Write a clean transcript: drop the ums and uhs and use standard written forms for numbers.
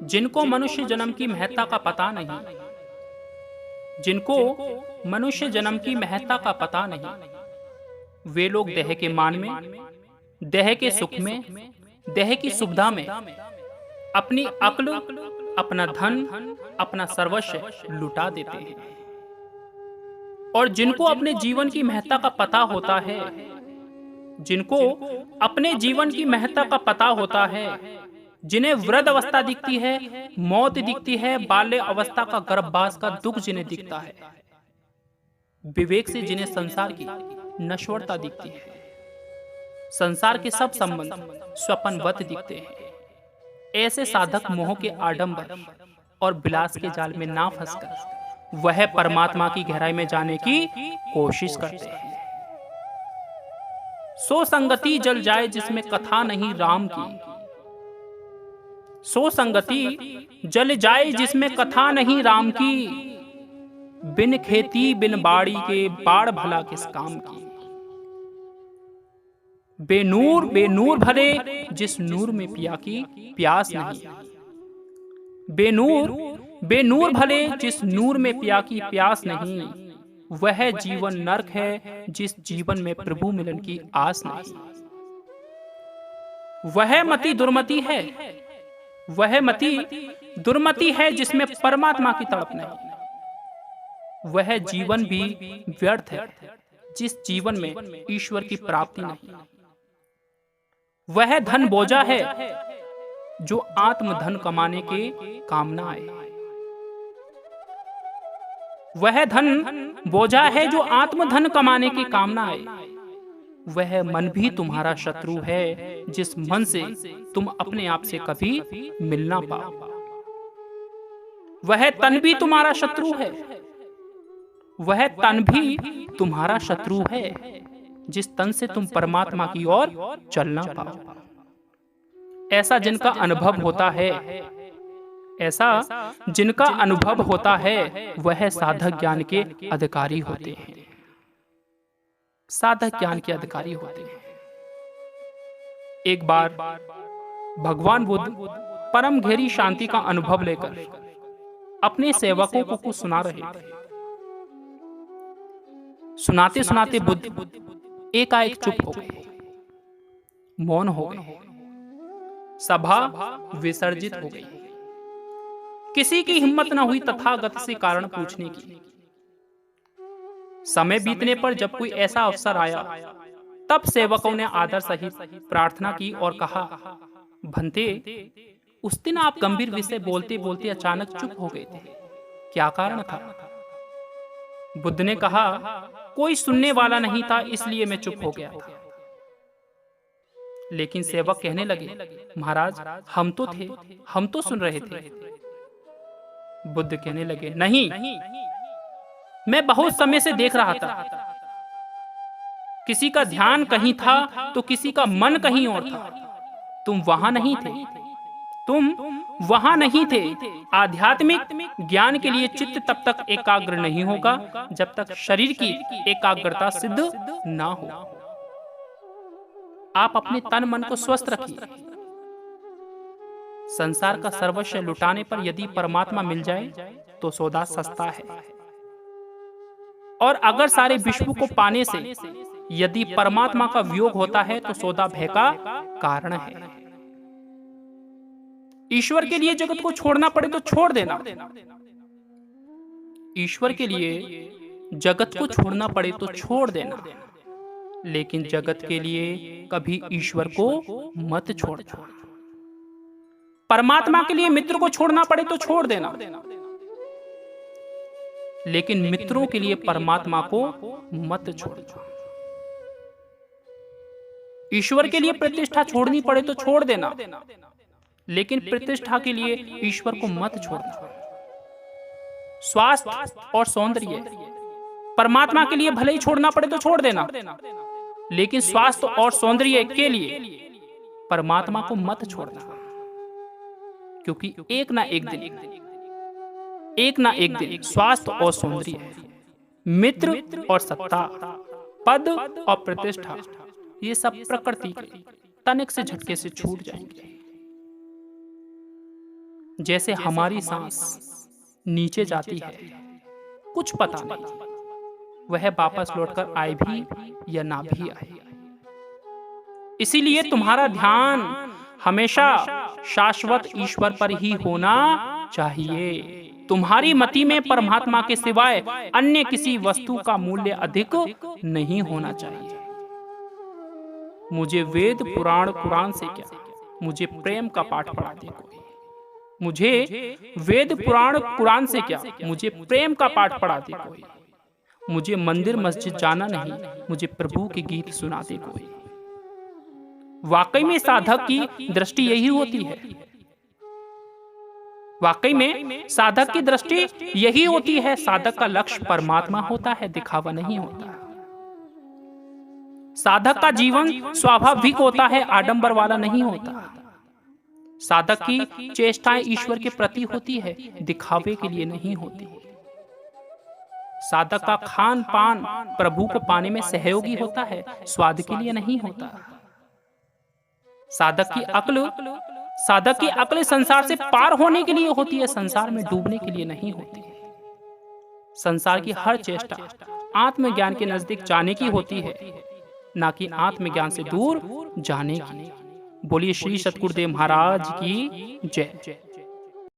जिनको मनुष्य जन्म की महत्ता का पता नहीं, जिनको मनुष्य जन्म की महत्ता का पता नहीं, वे लोग देह के मान में, देह के सुख में, देह की सुविधा में अपनी अक्ल, अपना धन, अपना सर्वस्व लुटा देते हैं। और जिनको अपने जीवन की महत्ता का पता होता है, जिनको अपने जीवन की महत्ता का पता होता है, जिन्हें वृद्ध अवस्था दिखती है, मौत दिखती है, बाल्य अवस्था का गर्भवास का दुख जिन्हें दिखता है, विवेक से जिन्हें संसार की नश्वरता दिखती है, संसार के सब संबंध स्वप्नवत दिखते हैं, ऐसे साधक मोह के आडंबर और विलास के जाल में ना फंसकर वह परमात्मा की गहराई में जाने की कोशिश करते हैं। सो संगति जल जाए जिसमें कथा नहीं राम की, सो संगति जल जाए जिसमें कथा नहीं राम की, बिन खेती बिन बाड़ी के बाढ़ भला किस काम की। बेनूर बेनूर भले जिस नूर में पिया की प्यास नहीं, बेनूर बेनूर भले जिस नूर में पिया की प्यास नहीं, वह जीवन नरक है जिस जीवन में प्रभु मिलन की आस नहीं। वह मति दुर्मति है, वह मति दुर्मति है जिसमें परमात्मा की तड़प नहीं। वह जीवन भी व्यर्थ है जिस जीवन में ईश्वर की प्राप्ति नहीं। वह धन बोझा है जो आत्मधन कमाने के कामना आए। वह धन बोझा है जो आत्मधन कमाने की कामना आए। वह मन भी तुम्हारा शत्रु है जिस मन से तुम अपने आप से कभी मिल ना पाओ। वह तन भी तुम्हारा शत्रु है, वह तन भी तुम्हारा शत्रु है जिस तन से तुम परमात्मा की ओर चल ना पाओ। ऐसा जिनका अनुभव होता है, ऐसा जिनका अनुभव होता है, वह साधक ज्ञान के अधिकारी होते हैं। साधक ज्ञान के अधिकारी होते हैं। एक बार भगवान बुद्ध परम गहरी शांति का अनुभव लेकर अपने सेवकों को कुछ सुना रहे थे। सुनाते सुनाते बुद्ध एकाएक चुप हो गए, मौन हो गए, सभा विसर्जित हो गई। किसी की हिम्मत न हुई तथागत से कारण पूछने की। समय बीतने पर जब कोई ऐसा अवसर आया, तब सेवकों ने आदर सहित प्रार्थना की और कहा, भंते, उस दिन आप गंभीर विषय बोलते बोलते अचानक चुप हो गए थे, क्या कारण था? बुद्ध ने कहा, कोई सुनने वाला नहीं था इसलिए मैं चुप हो गया था। लेकिन सेवक कहने लगे, महाराज हम तो थे, हम तो सुन रहे थे। बुद्ध कहने लगे, नहीं, मैं बहुत समय से देख रहा था। किसी का ध्यान कहीं था तो किसी का मन कहीं और था। तुम वहां नहीं थे, तुम वहां नहीं थे। आध्यात्मिक ज्ञान के लिए चित्त तब तक एकाग्र नहीं होगा जब तक शरीर की एकाग्रता सिद्ध ना हो। आप अपने तन मन को स्वस्थ रखिए। संसार का सर्वस्व लुटाने पर यदि परमात्मा मिल जाए तो सौदा सस्ता है, और अगर सारे विश्व को पाने से यदि परमात्मा का वियोग होता है तो सौदा भय का कारण है। ईश्वर के लिए जगत को छोड़ना पड़े तो छोड़ देना। ईश्वर के लिए जगत को छोड़ना पड़े तो छोड़ देना, लेकिन जगत के लिए कभी ईश्वर को मत छोड़ना। परमात्मा के लिए मित्र को छोड़ना पड़े तो छोड़ देना, लेकिन मित्रों के लिए परमात्मा को मत छोड़ना। ईश्वर के लिए प्रतिष्ठा छोड़नी पड़े तो छोड़ देना, लेकिन प्रतिष्ठा के लिए ईश्वर को मत छोड़ना। स्वास्थ्य और सौंदर्य परमात्मा के लिए भले ही छोड़ना पड़े तो छोड़ देना, लेकिन स्वास्थ्य और सौंदर्य के लिए परमात्मा को मत छोड़ना, क्योंकि एक ना एक दिन स्वास्थ्य और सौंदर्य, मित्र और सत्ता, पद और प्रतिष्ठा, ये सब प्रकृति के तनिक से झटके से छूट जाएंगे। जैसे हमारी सांस नीचे जाती है, कुछ पता नहीं वह वापस लौटकर आए भी या ना भी आए। इसीलिए तुम्हारा ध्यान हमेशा शाश्वत ईश्वर पर ही होना चाहिए। तुम्हारी मति में परमात्मा के सिवाय अन्य किसी वस्तु का मूल्य अधिक नहीं होना चाहिए। मुझे वेद पुराण कुरान से क्या, मुझे प्रेम का पाठ पढ़ा दे कोई। मुझे वेद पुराण कुरान से क्या, मुझे प्रेम का पाठ पढ़ा दे कोई। मुझे मंदिर मस्जिद जाना नहीं, मुझे प्रभु के गीत सुना दे कोई। वाकई में साधक की दृष्टि यही होती है। वाकई में साधक की दृष्टि यही होती है। साधक का लक्ष्य परमात्मा होता है, दिखावा नहीं होता। साधक का जीवन स्वाभाविक होता है, आडंबर वाला नहीं होता। साधक की चेष्टाएं ईश्वर के प्रति होती है, दिखावे के लिए नहीं होती। साधक का खान पान प्रभु को पाने में सहयोगी होता है, स्वाद के लिए नहीं होता। साधक की अक्ल संसार से पार होने के लिए होती है, संसार में डूबने के लिए नहीं होती। संसार की हर चेष्टा आत्मज्ञान के नजदीक जाने की होती है, ना कि आत्मज्ञान से दूर जाने की। बोलिए श्री सतगुरुदेव महाराज की जय।